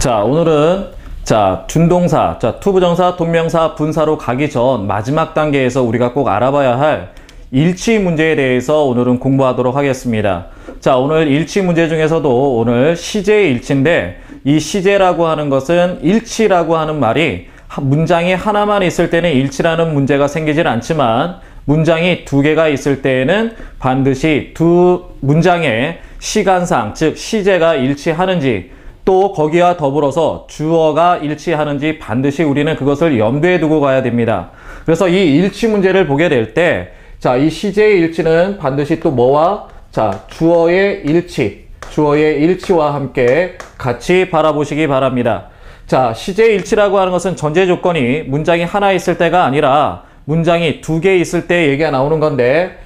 자, 오늘은 준동사, 투부정사, 동명사, 분사로 가기 전 마지막 단계에서 우리가 꼭 알아봐야 할 일치 문제에 대해서 오늘은 공부하도록 하겠습니다. 자, 오늘 일치 문제 중에서도 오늘 시제의 일치인데, 이 시제라고 하는 것은 일치라고 하는 말이 문장이 하나만 있을 때는 일치라는 문제가 생기질 않지만, 문장이 두 개가 있을 때에는 반드시 두 문장의 시간상, 즉 시제가 일치하는지, 또 거기와 더불어서 주어가 일치하는지 반드시 우리는 그것을 염두에 두고 가야 됩니다. 그래서 이 일치 문제를 보게 될 때, 이 시제의 일치는 반드시 또 뭐와? 주어의 일치와 함께 같이 바라보시기 바랍니다. 시제의 일치라고 하는 것은 전제 조건이 문장이 하나 있을 때가 아니라 문장이 두 개 있을 때 얘기가 나오는 건데,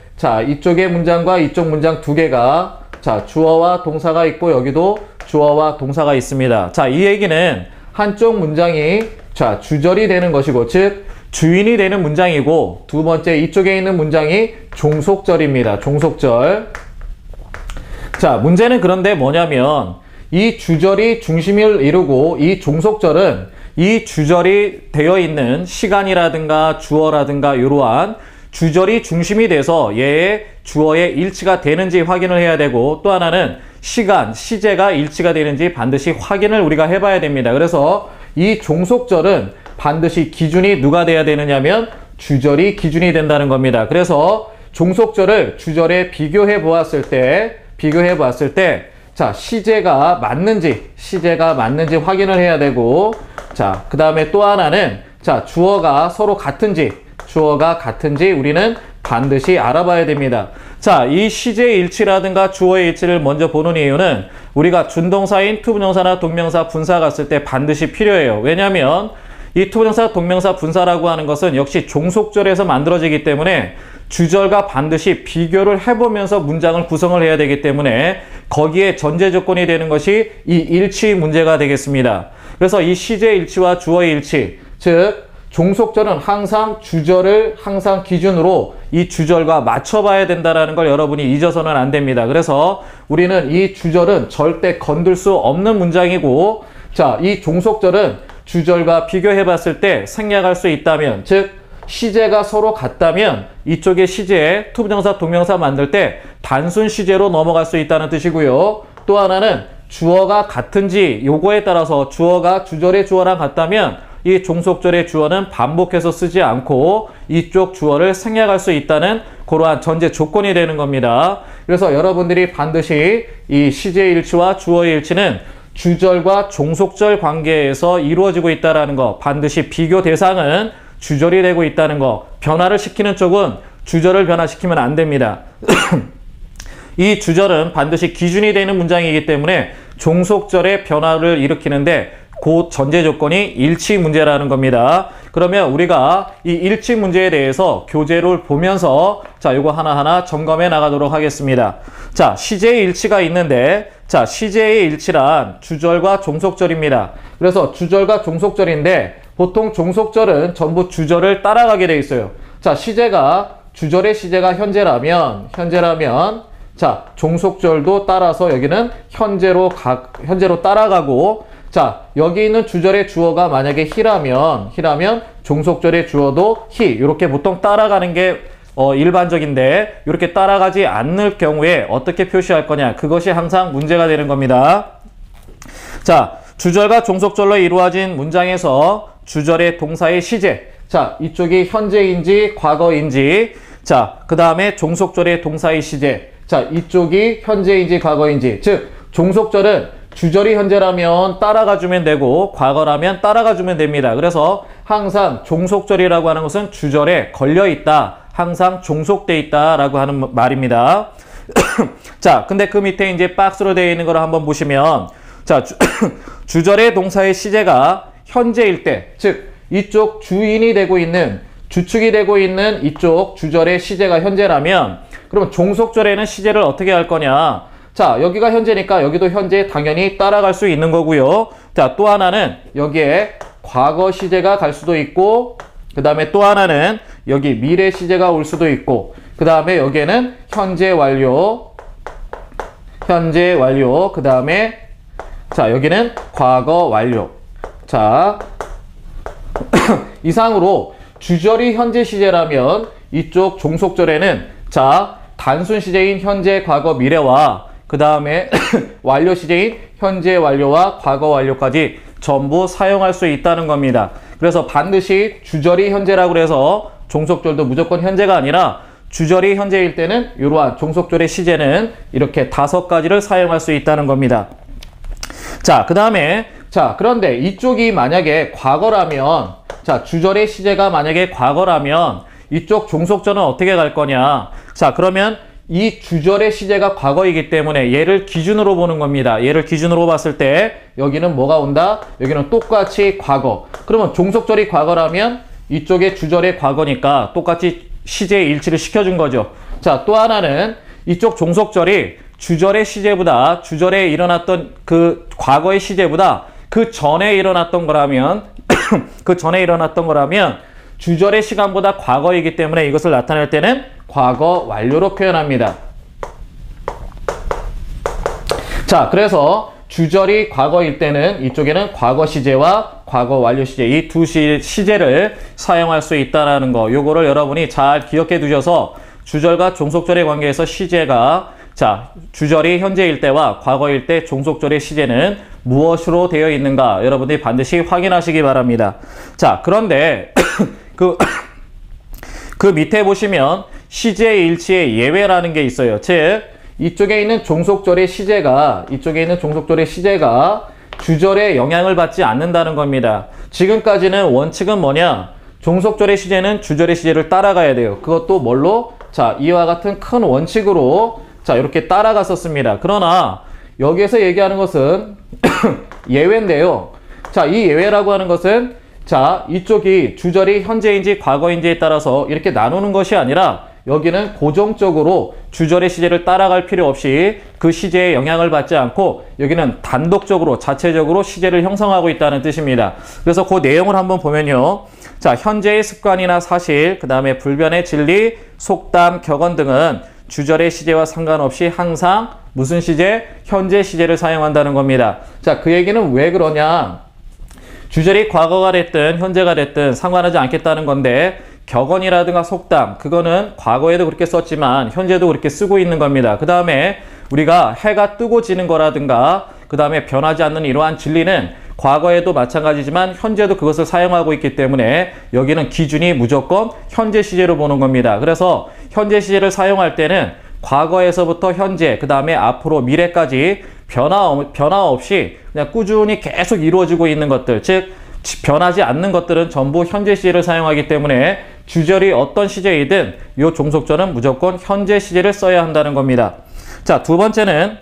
이쪽의 문장과 이쪽 문장 두 개가 주어와 동사가 있고, 여기도 주어와 동사가 있습니다. 이 얘기는 한쪽 문장이 주절이 되는 것이고, 즉 주인이 되는 문장이고, 두 번째 이쪽에 있는 문장이 종속절입니다. 종속절. 문제는 그런데 뭐냐면, 이 주절이 중심을 이루고 이 종속절은 이 주절이 되어 있는 시간이라든가 주어라든가 이러한 주절이 중심이 돼서 얘의 주어의 일치가 되는지 확인을 해야 되고, 또 하나는 시간, 시제가 일치가 되는지 반드시 확인을 우리가 해봐야 됩니다. 그래서 이 종속절은 반드시 기준이 누가 돼야 되느냐면 주절이 기준이 된다는 겁니다. 그래서 종속절을 주절에 비교해 보았을 때 시제가 맞는지 확인을 해야 되고, 그 다음에 또 하나는 주어가 서로 같은지 우리는 반드시 알아봐야 됩니다. 이 시제의 일치라든가 주어의 일치를 먼저 보는 이유는 우리가 준동사인 투부정사나 동명사, 분사 갔을 때 반드시 필요해요. 왜냐하면 이 투부정사, 동명사, 분사라고 하는 것은 역시 종속절에서 만들어지기 때문에 주절과 반드시 비교를 해보면서 문장을 구성을 해야 되기 때문에 거기에 전제 조건이 되는 것이 이 일치 문제가 되겠습니다. 그래서 이 시제의 일치와 주어의 일치, 즉 종속절은 항상 주절을 항상 기준으로 이 주절과 맞춰봐야 된다는 걸 여러분이 잊어서는 안 됩니다. 그래서 우리는 이 주절은 절대 건들 수 없는 문장이고, 이 종속절은 주절과 비교해봤을 때 생략할 수 있다면, 즉 시제가 서로 같다면 이쪽의 시제에 투부정사, 동명사 만들 때 단순 시제로 넘어갈 수 있다는 뜻이고요. 또 하나는 주어가 같은지, 요거에 따라서 주어가 주절의 주어랑 같다면 이 종속절의 주어는 반복해서 쓰지 않고 이쪽 주어를 생략할 수 있다는 그러한 전제 조건이 되는 겁니다. 그래서 여러분들이 반드시 이 시제의 일치와 주어의 일치는 주절과 종속절 관계에서 이루어지고 있다는 거, 반드시 비교 대상은 주절이 되고 있다는 거, 변화를 시키는 쪽은 주절을 변화시키면 안 됩니다. 이 주절은 반드시 기준이 되는 문장이기 때문에 종속절의 변화를 일으키는데 그 전제 조건이 일치 문제라는 겁니다. 그러면 우리가 이 일치 문제에 대해서 교재를 보면서 이거 하나하나 점검해 나가도록 하겠습니다. 시제의 일치가 있는데, 시제의 일치란 주절과 종속절입니다. 그래서 주절과 종속절인데 보통 종속절은 전부 주절을 따라가게 돼 있어요. 주절의 시제가 현재라면 종속절도 따라서 여기는 현재로 따라가고, 여기 있는 주절의 주어가 만약에 히라면 종속절의 주어도 히, 이렇게 보통 따라가는 게 일반적인데, 이렇게 따라가지 않을 경우에 어떻게 표시할 거냐, 그것이 항상 문제가 되는 겁니다. 주절과 종속절로 이루어진 문장에서 주절의 동사의 시제, 이쪽이 현재인지 과거인지, 그 다음에 종속절의 동사의 시제, 이쪽이 현재인지 과거인지, 즉 종속절은 주절이 현재라면 따라가주면 되고 과거라면 따라가주면 됩니다. 그래서 항상 종속절이라고 하는 것은 주절에 걸려있다, 항상 종속돼 있다라고 하는 말입니다. 근데 그 밑에 이제 박스로 되어 있는 걸 한번 보시면, 주절의 동사의 시제가 현재일 때, 즉 이쪽 주인이 되고 있는, 주축이 되고 있는 이쪽 주절의 시제가 현재라면, 그러면 종속절에는 시제를 어떻게 할 거냐? 여기가 현재니까 여기도 현재 당연히 따라갈 수 있는 거고요. 또 하나는 여기에 과거 시제가 갈 수도 있고, 그 다음에 또 하나는 여기 미래 시제가 올 수도 있고, 그 다음에 여기에는 현재 완료, 그 다음에 자, 여기는 과거 완료. 자, 이상으로 주절이 현재 시제라면 이쪽 종속절에는 자, 단순 시제인 현재, 과거, 미래와 그 다음에 완료 시제인 현재 완료와 과거 완료까지 전부 사용할 수 있다는 겁니다. 그래서 반드시 주절이 현재라고 해서 종속절도 무조건 현재가 아니라 주절이 현재일 때는 이러한 종속절의 시제는 이렇게 5가지를 사용할 수 있다는 겁니다. 자, 그 다음에 자, 그런데 이쪽이 만약에 과거라면 자, 주절의 시제가 만약에 과거라면 이쪽 종속절은 어떻게 갈 거냐? 자, 그러면 이 주절의 시제가 과거이기 때문에 얘를 기준으로 보는 겁니다. 얘를 기준으로 봤을 때 여기는 뭐가 온다? 여기는 똑같이 과거. 그러면 종속절이 과거라면 이쪽에 주절의 과거니까 똑같이 시제 일치를 시켜준 거죠. 자, 또 하나는 이쪽 종속절이 주절의 시제보다 주절에 일어났던 그 과거의 시제보다 그 전에 일어났던 거라면 그 전에 일어났던 거라면 주절의 시간보다 과거이기 때문에 이것을 나타낼 때는 과거 완료로 표현합니다. 자, 그래서 주절이 과거일 때는 이쪽에는 과거 시제와 과거 완료 시제 이 두 시제를 사용할 수 있다는 거, 요거를 여러분이 잘 기억해 두셔서 주절과 종속절의 관계에서 시제가 자, 주절이 현재일 때와 과거일 때 종속절의 시제는 무엇으로 되어 있는가 여러분들이 반드시 확인하시기 바랍니다. 자, 그런데 그 밑에 보시면 시제 일치의 예외라는 게 있어요. 즉, 이쪽에 있는 종속절의 시제가 주절에 영향을 받지 않는다는 겁니다. 지금까지는 원칙은 뭐냐? 종속절의 시제는 주절의 시제를 따라가야 돼요. 그것도 뭘로? 자, 이와 같은 큰 원칙으로 자, 이렇게 따라갔었습니다. 그러나 여기에서 얘기하는 것은 예외인데요. 자, 이 예외라고 하는 것은 자, 이쪽이 주절이 현재인지 과거인지에 따라서 이렇게 나누는 것이 아니라 여기는 고정적으로 주절의 시제를 따라갈 필요 없이 그 시제에 영향을 받지 않고 여기는 단독적으로 자체적으로 시제를 형성하고 있다는 뜻입니다. 그래서 그 내용을 한번 보면요. 자, 현재의 습관이나 사실, 그 다음에 불변의 진리, 속담, 격언 등은 주절의 시제와 상관없이 항상 무슨 시제? 현재 시제를 사용한다는 겁니다. 자, 그 얘기는 왜 그러냐? 주절이 과거가 됐든 현재가 됐든 상관하지 않겠다는 건데 격언이라든가 속담, 그거는 과거에도 그렇게 썼지만 현재도 그렇게 쓰고 있는 겁니다. 그 다음에 우리가 해가 뜨고 지는 거라든가 그 다음에 변하지 않는 이러한 진리는 과거에도 마찬가지지만 현재도 그것을 사용하고 있기 때문에 여기는 기준이 무조건 현재 시제로 보는 겁니다. 그래서 현재 시제를 사용할 때는 과거에서부터 현재, 그 다음에 앞으로 미래까지 변화 없이 그냥 꾸준히 계속 이루어지고 있는 것들, 즉 변하지 않는 것들은 전부 현재 시제를 사용하기 때문에 주절이 어떤 시제이든 이 종속절은 무조건 현재 시제를 써야 한다는 겁니다. 자, 두 번째는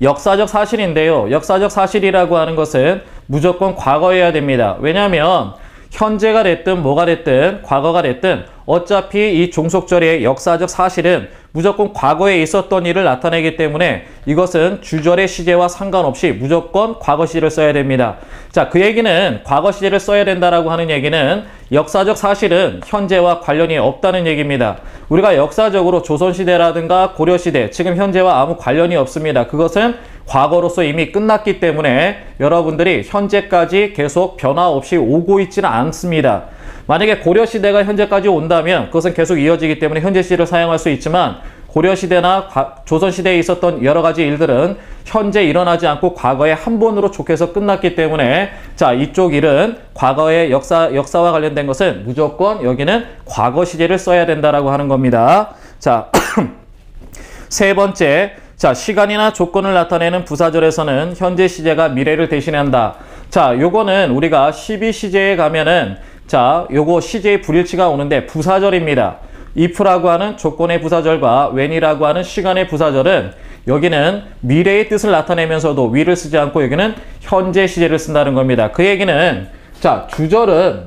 역사적 사실인데요. 역사적 사실이라고 하는 것은 무조건 과거여야 됩니다. 왜냐하면 현재가 됐든 뭐가 됐든 과거가 됐든 어차피 이 종속절의 역사적 사실은 무조건 과거에 있었던 일을 나타내기 때문에 이것은 주절의 시제와 상관없이 무조건 과거 시제를 써야 됩니다. 자, 그 얘기는 과거 시제를 써야 된다라고 하는 얘기는 역사적 사실은 현재와 관련이 없다는 얘기입니다. 우리가 역사적으로 조선시대라든가 고려시대, 지금 현재와 아무 관련이 없습니다. 그것은 과거로서 이미 끝났기 때문에 여러분들이 현재까지 계속 변화 없이 오고 있지는 않습니다. 만약에 고려시대가 현재까지 온다면 그것은 계속 이어지기 때문에 현재 시제를 사용할 수 있지만 고려시대나 조선시대에 있었던 여러 가지 일들은 현재 일어나지 않고 과거에 한 번으로 족해서 끝났기 때문에 자, 이쪽 일은 과거의 역사와 관련된 것은 무조건 여기는 과거 시제를 써야 된다라고 하는 겁니다. 자, 세 번째, 자, 시간이나 조건을 나타내는 부사절에서는 현재 시제가 미래를 대신한다. 자, 요거는 우리가 12시제에 가면은 자, 요거 시제의 불일치가 오는데 부사절입니다. if라고 하는 조건의 부사절과 when이라고 하는 시간의 부사절은 여기는 미래의 뜻을 나타내면서도 we를 쓰지 않고 여기는 현재 시제를 쓴다는 겁니다. 그 얘기는 자, 주절은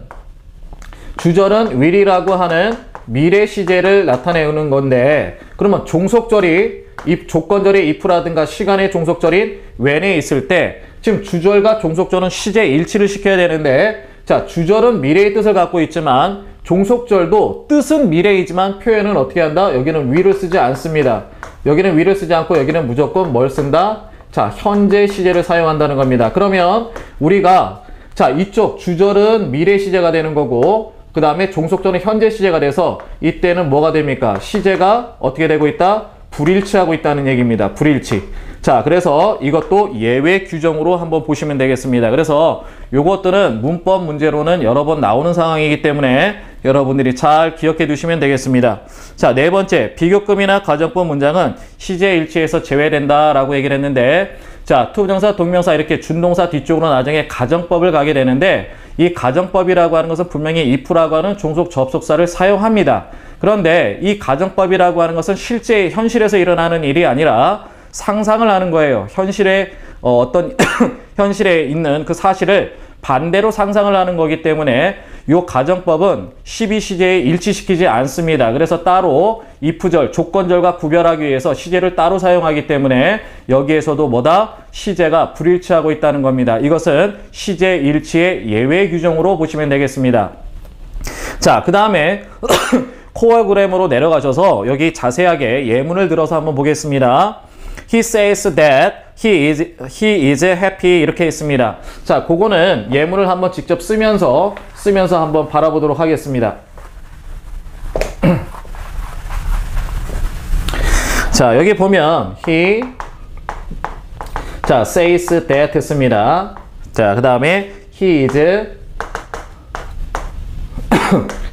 will이라고 하는 미래 시제를 나타내는 건데 그러면 종속절이 조건절의 if라든가 시간의 종속절인 when에 있을 때 지금 주절과 종속절은 시제 일치를 시켜야 되는데 자, 주절은 미래의 뜻을 갖고 있지만 종속절도 뜻은 미래이지만 표현은 어떻게 한다? 여기는 will을 쓰지 않습니다. 여기는 will을 쓰지 않고 여기는 무조건 뭘 쓴다? 자, 현재 시제를 사용한다는 겁니다. 그러면 우리가 자, 이쪽 주절은 미래 시제가 되는 거고 그 다음에 종속절은 현재 시제가 돼서 이때는 뭐가 됩니까? 시제가 어떻게 되고 있다? 불일치하고 있다는 얘기입니다. 불일치. 자, 그래서 이것도 예외 규정으로 한번 보시면 되겠습니다. 그래서 요것들은 문법 문제로는 여러 번 나오는 상황이기 때문에 여러분들이 잘 기억해 두시면 되겠습니다. 자, 네 번째, 비교급이나 가정법 문장은 시제 일치에서 제외된다라고 얘기를 했는데, 자, 투부정사, 동명사 이렇게 준동사 뒤쪽으로 나중에 가정법을 가게 되는데, 이 가정법이라고 하는 것은 분명히 if라고 하는 종속 접속사를 사용합니다. 그런데 이 가정법이라고 하는 것은 실제 현실에서 일어나는 일이 아니라 상상을 하는 거예요. 현실에 어떤 현실에 있는 그 사실을 반대로 상상을 하는 거기 때문에 이 가정법은 12시제에 일치시키지 않습니다. 그래서 따로 if절, 조건절과 구별하기 위해서 시제를 따로 사용하기 때문에 여기에서도 뭐다? 시제가 불일치하고 있다는 겁니다. 이것은 시제 일치의 예외 규정으로 보시면 되겠습니다. 자, 그 다음에 코어 그램으로 내려가셔서 여기 자세하게 예문을 들어서 한번 보겠습니다. He says that he is happy 이렇게 있습니다. 자, 그거는 예문을 한번 직접 쓰면서 한번 바라보도록 하겠습니다. 자, 여기 보면 he 자, says that 했습니다. 자, 그 다음에 he is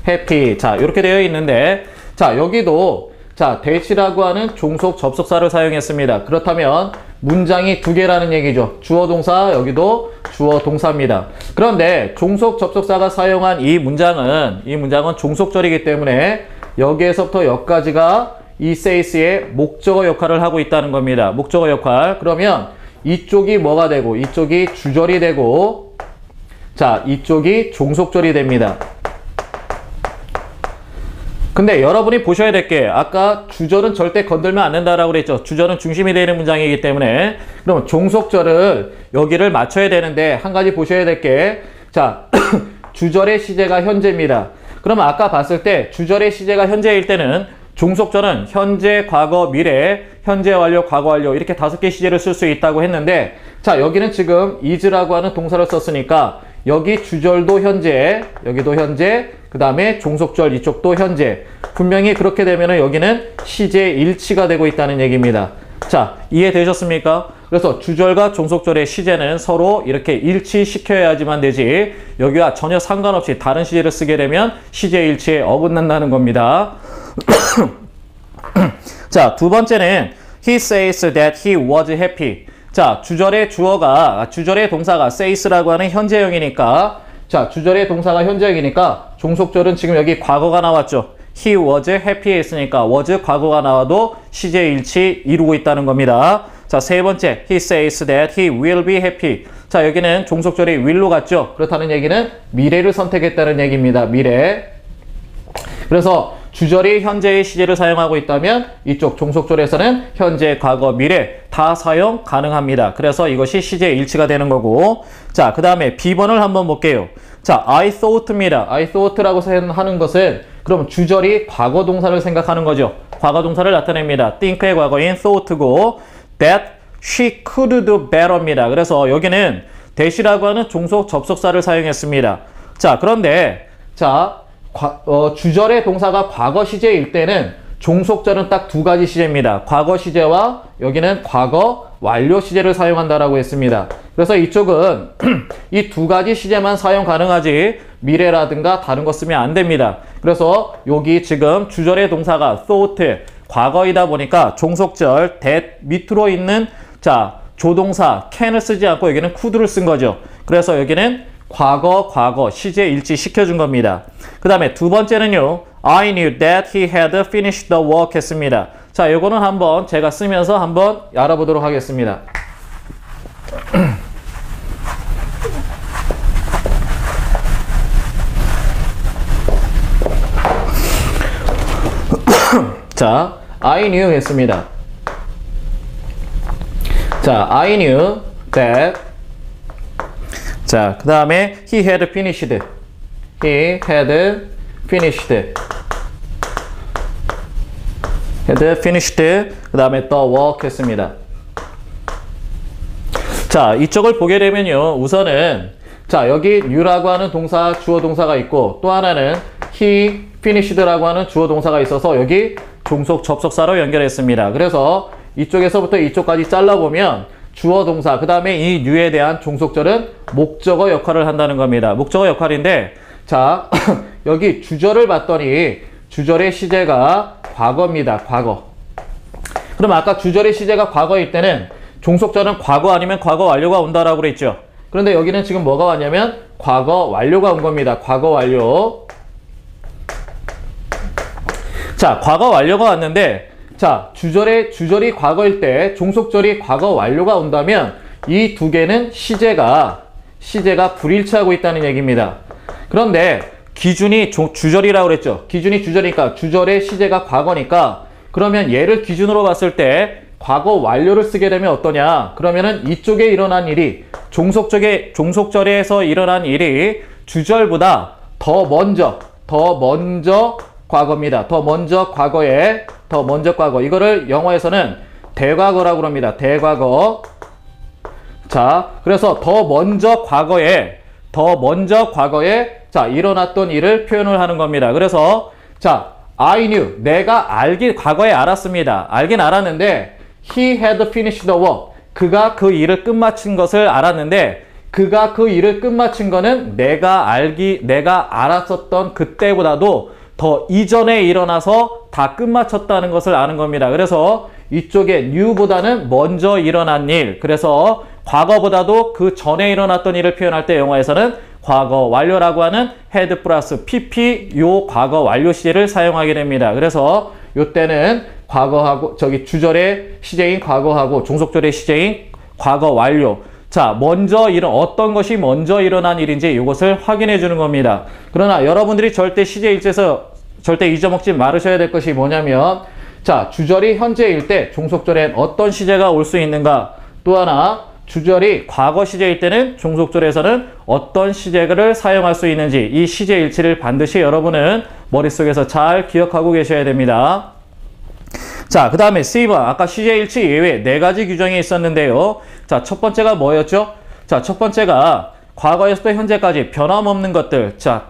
happy. 자, 이렇게 되어 있는데, 자, 여기도 자, that이라고 하는 종속 접속사를 사용했습니다. 그렇다면 문장이 두 개라는 얘기죠. 주어 동사, 여기도 주어 동사입니다. 그런데 종속 접속사가 사용한 이 문장은 종속절이기 때문에 여기에서부터 여기까지가 이 says의 목적어 역할을 하고 있다는 겁니다. 목적어 역할. 그러면 이쪽이 뭐가 되고 이쪽이 주절이 되고 자, 이쪽이 종속절이 됩니다. 근데 여러분이 보셔야 될 게 아까 주절은 절대 건들면 안 된다라고 그랬죠. 주절은 중심이 되는 문장이기 때문에 그럼 종속절을 여기를 맞춰야 되는데 한 가지 보셔야 될 게 자, 주절의 시제가 현재입니다. 그러면 아까 봤을 때 주절의 시제가 현재일 때는 종속절은 현재, 과거, 미래, 현재 완료, 과거 완료 이렇게 5개 시제를 쓸 수 있다고 했는데 자, 여기는 지금 is라고 하는 동사를 썼으니까 여기 주절도 현재, 여기도 현재, 그 다음에 종속절 이쪽도 현재. 분명히 그렇게 되면은 여기는 시제 일치가 되고 있다는 얘기입니다. 자, 이해되셨습니까? 그래서 주절과 종속절의 시제는 서로 이렇게 일치시켜야지만 되지 여기와 전혀 상관없이 다른 시제를 쓰게 되면 시제 일치에 어긋난다는 겁니다. 자, 두 번째는 He says that he was happy. 자, 주절의 동사가 says라고 하는 현재형이니까 자, 주절의 동사가 현재형이니까 종속절은 지금 여기 과거가 나왔죠. He was happy 했으니까 was 과거가 나와도 시제 일치 이루고 있다는 겁니다. 자, 세 번째 He says that he will be happy. 자, 여기는 종속절이 will로 갔죠. 그렇다는 얘기는 미래를 선택했다는 얘기입니다. 미래. 그래서 주절이 현재의 시제를 사용하고 있다면 이쪽 종속절에서는 현재, 과거, 미래 다 사용 가능합니다. 그래서 이것이 시제 일치가 되는 거고 자, 그 다음에 B번을 한번 볼게요. 자, I thought입니다. I thought라고 하는 것은 그럼 주절이 과거 동사를 생각하는 거죠. 과거 동사를 나타냅니다. think의 과거인 thought고 that she could do better입니다. 그래서 여기는 that이라고 하는 종속 접속사를 사용했습니다. 자, 그런데 자 주절의 동사가 과거 시제일 때는 종속절은 딱 두 가지 시제입니다. 과거 시제와 여기는 과거 완료 시제를 사용한다라고 했습니다. 그래서 이쪽은 이 두 가지 시제만 사용 가능하지 미래라든가 다른 거 쓰면 안 됩니다. 그래서 여기 지금 주절의 동사가 thought 과거이다 보니까 종속절 that 밑으로 있는 자 조동사 can을 쓰지 않고 여기는 could를 쓴 거죠. 그래서 여기는 과거 시제 일치 시켜준 겁니다. 그 다음에 두 번째는요. I knew that he had finished the work 했습니다. 자, 요거는 한번 제가 쓰면서 한번 알아보도록 하겠습니다. 자, I knew 했습니다. 자, I knew that 자, 그 다음에 he had finished. He had finished. had finished. 그 다음에 the work 했습니다. 자, 이쪽을 보게 되면요. 우선은 자, 여기 new라고 하는 동사, 주어 동사가 있고 또 하나는 he finished라고 하는 주어 동사가 있어서 여기 종속 접속사로 연결했습니다. 그래서 이쪽에서부터 이쪽까지 잘라보면 주어 동사, 그 다음에 이 new에 대한 종속절은 목적어 역할을 한다는 겁니다. 목적어 역할인데 자, 여기 주절을 봤더니 주절의 시제가 과거입니다. 과거. 그럼 아까 주절의 시제가 과거일 때는 종속절은 과거 아니면 과거 완료가 온다라고 그랬죠. 그런데 여기는 지금 뭐가 왔냐면 과거 완료가 온 겁니다. 과거 완료. 자, 과거 완료가 왔는데 자, 주절이 과거일 때 종속절이 과거 완료가 온다면 이 두 개는 시제가 불일치하고 있다는 얘기입니다. 그런데 기준이 주절이라고 그랬죠. 기준이 주절이니까 주절의 시제가 과거니까 그러면 얘를 기준으로 봤을 때 과거 완료를 쓰게 되면 어떠냐? 그러면은 이쪽에 일어난 일이 종속절에서 일어난 일이 주절보다 더 먼저 과거입니다. 더 먼저 과거. 이거를 영어에서는 대과거라고 합니다. 대과거. 자, 그래서 더 먼저 과거에 자, 일어났던 일을 표현을 하는 겁니다. 그래서 자, I knew. 과거에 알았습니다. 알긴 알았는데 he had finished the work. 그가 그 일을 끝마친 것을 알았는데 그가 그 일을 끝마친 거는 내가 알았었던 그때보다도 더 이전에 일어나서 다 끝마쳤다는 것을 아는 겁니다. 그래서 이쪽에 new보다는 먼저 일어난 일. 그래서 과거보다도 그 전에 일어났던 일을 표현할 때 영어에서는 과거 완료라고 하는 had 플러스 pp 요 과거 완료 시제를 사용하게 됩니다. 그래서 요때는 과거하고 주절의 시제인 과거하고 종속절의 시제인 과거 완료. 자, 어떤 것이 먼저 일어난 일인지 이것을 확인해 주는 겁니다. 그러나 여러분들이 절대 시제 일지에서 절대 잊어먹지 말으셔야 될 것이 뭐냐면 자, 주절이 현재일 때 종속절엔 어떤 시제가 올 수 있는가? 또 하나 주절이 과거 시제일 때는 종속절에서는 어떤 시제를 사용할 수 있는지 이 시제 일치를 반드시 여러분은 머릿속에서 잘 기억하고 계셔야 됩니다. 자, 그 다음에 C번 아까 시제 일치 예외 4가지 규정이 있었는데요. 자, 첫 번째가 뭐였죠? 자, 첫 번째가 과거에서부터 현재까지 변함없는 것들. 자,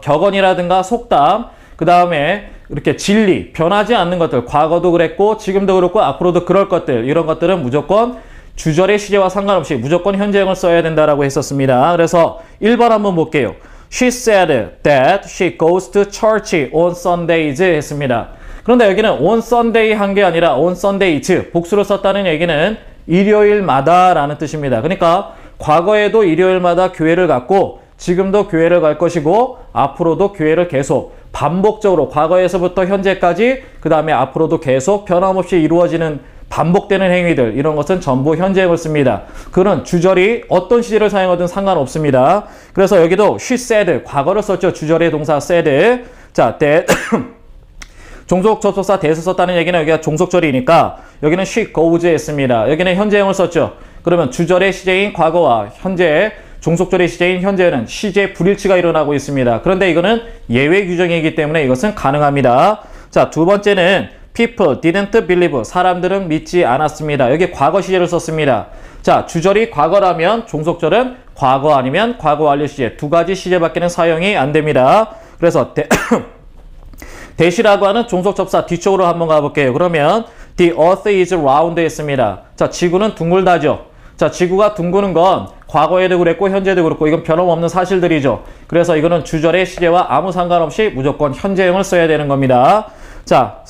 격언이라든가 속담, 그 다음에 이렇게 진리, 변하지 않는 것들. 과거도 그랬고 지금도 그렇고 앞으로도 그럴 것들. 이런 것들은 무조건 주절의 시제와 상관없이 무조건 현재형을 써야 된다라고 했었습니다. 그래서 1번 한번 볼게요. She said that she goes to church on Sundays 했습니다. 그런데 여기는 on Sunday 한 게 아니라 on Sundays 복수를 썼다는 얘기는 일요일마다 라는 뜻입니다. 그러니까 과거에도 일요일마다 교회를 갔고 지금도 교회를 갈 것이고 앞으로도 교회를 계속 반복적으로 과거에서부터 현재까지 그 다음에 앞으로도 계속 변함없이 이루어지는 반복되는 행위들 이런 것은 전부 현재형을 씁니다. 그는 주절이 어떤 시제를 사용하든 상관없습니다. 그래서 여기도 she said 과거를 썼죠. 주절의 동사 said. 자, that 종속 접속사 that을 썼다는 얘기는 여기가 종속절이니까 여기는 she goes 했습니다. 여기는 현재형을 썼죠. 그러면 주절의 시제인 과거와 현재 종속절의 시제인 현재는 시제 불일치가 일어나고 있습니다. 그런데 이거는 예외 규정이기 때문에 이것은 가능합니다. 자, 두 번째는 people didn't believe. 사람들은 믿지 않았습니다. 여기 과거 시제를 썼습니다. 자, 주절이 과거라면 종속절은 과거 아니면 과거 완료 시제 2가지 시제밖에는 사용이 안 됩니다. 그래서 대시라고 하는 종속 접사 뒤쪽으로 한번 가볼게요. 그러면 the earth is round 했습니다. 자, 지구는 둥글다죠. 자, 지구가 둥그는 건 과거에도 그랬고 현재도 그렇고 이건 변함없는 사실들이죠. 그래서 이거는 주절의 시제와 아무 상관없이 무조건 현재형을 써야 되는 겁니다. 자,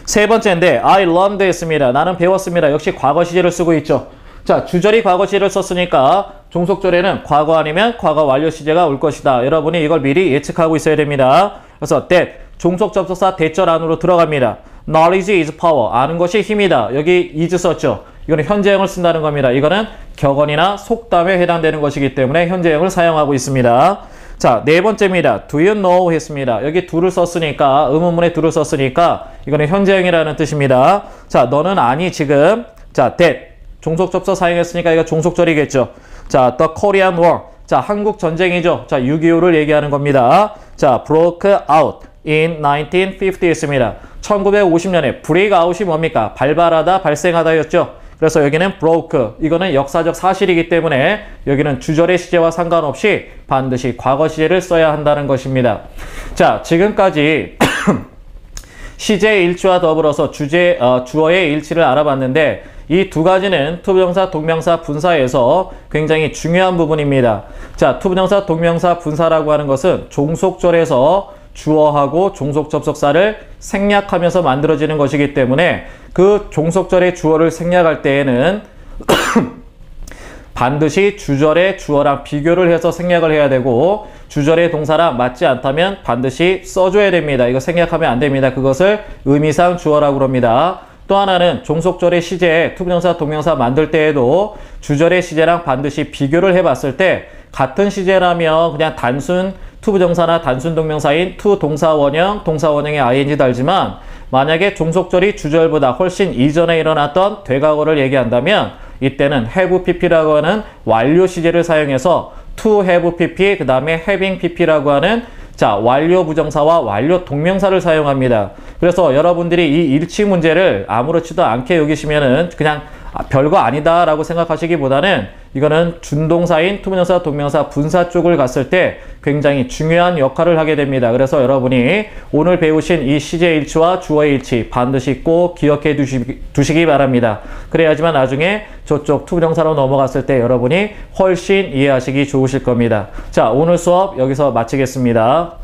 세 번째인데 I learned 했습니다. 나는 배웠습니다. 역시 과거 시제를 쓰고 있죠. 자, 주절이 과거 시제를 썼으니까 종속절에는 과거 아니면 과거 완료 시제가 올 것이다. 여러분이 이걸 미리 예측하고 있어야 됩니다. 그래서 that 종속 접속사 대절 안으로 들어갑니다. Knowledge is power. 아는 것이 힘이다. 여기 is 썼죠. 이거는 현재형을 쓴다는 겁니다. 이거는 격언이나 속담에 해당되는 것이기 때문에 현재형을 사용하고 있습니다. 자, 네 번째입니다. Do you know 했습니다. 여기 do를 썼으니까 의문문에 do를 썼으니까 이거는 현재형이라는 뜻입니다. 자, 너는 아니 지금. 자, that 종속 접속 사용했으니까 이거 종속절이겠죠. 자, the Korean War. 자, 한국 전쟁이죠. 자, 6.25를 얘기하는 겁니다. 자, broke out in 1950 했습니다. 1950년에 break out이 뭡니까? 발발하다, 발생하다였죠. 그래서 여기는 broke. 이거는 역사적 사실이기 때문에 여기는 주절의 시제와 상관없이 반드시 과거 시제를 써야 한다는 것입니다. 자, 지금까지 시제의 일치와 더불어서 주어의 일치를 알아봤는데 이 두 가지는 투부정사, 동명사, 분사에서 굉장히 중요한 부분입니다. 자, 투부정사, 동명사, 분사라고 하는 것은 종속절에서 주어하고 종속 접속사를 생략하면서 만들어지는 것이기 때문에 그 종속절의 주어를 생략할 때에는 반드시 주절의 주어랑 비교를 해서 생략을 해야 되고 주절의 동사랑 맞지 않다면 반드시 써줘야 됩니다. 이거 생략하면 안 됩니다. 그것을 의미상 주어라고 합니다. 또 하나는 종속절의 시제, 투부정사, 동명사 만들 때에도 주절의 시제랑 반드시 비교를 해봤을 때 같은 시제라면 그냥 단순 투부정사나 단순 동명사인 투 동사원형, 동사원형의 ing 달지만 만약에 종속절이 주절보다 훨씬 이전에 일어났던 되과거를 얘기한다면 이때는 have pp라고 하는 완료 시제를 사용해서 to have pp 그 다음에 having pp라고 하는 자, 완료 부정사와 완료 동명사를 사용합니다. 그래서 여러분들이 이 일치 문제를 아무렇지도 않게 여기시면은 그냥 별거 아니다 라고 생각하시기보다는 이거는 준동사인 투부정사, 동명사, 분사 쪽을 갔을 때 굉장히 중요한 역할을 하게 됩니다. 그래서 여러분이 오늘 배우신 이 시제 일치와 주어의 일치 반드시 꼭 기억해 두시기 바랍니다. 그래야지만 나중에 저쪽 투부정사로 넘어갔을 때 여러분이 훨씬 이해하시기 좋으실 겁니다. 자, 오늘 수업 여기서 마치겠습니다.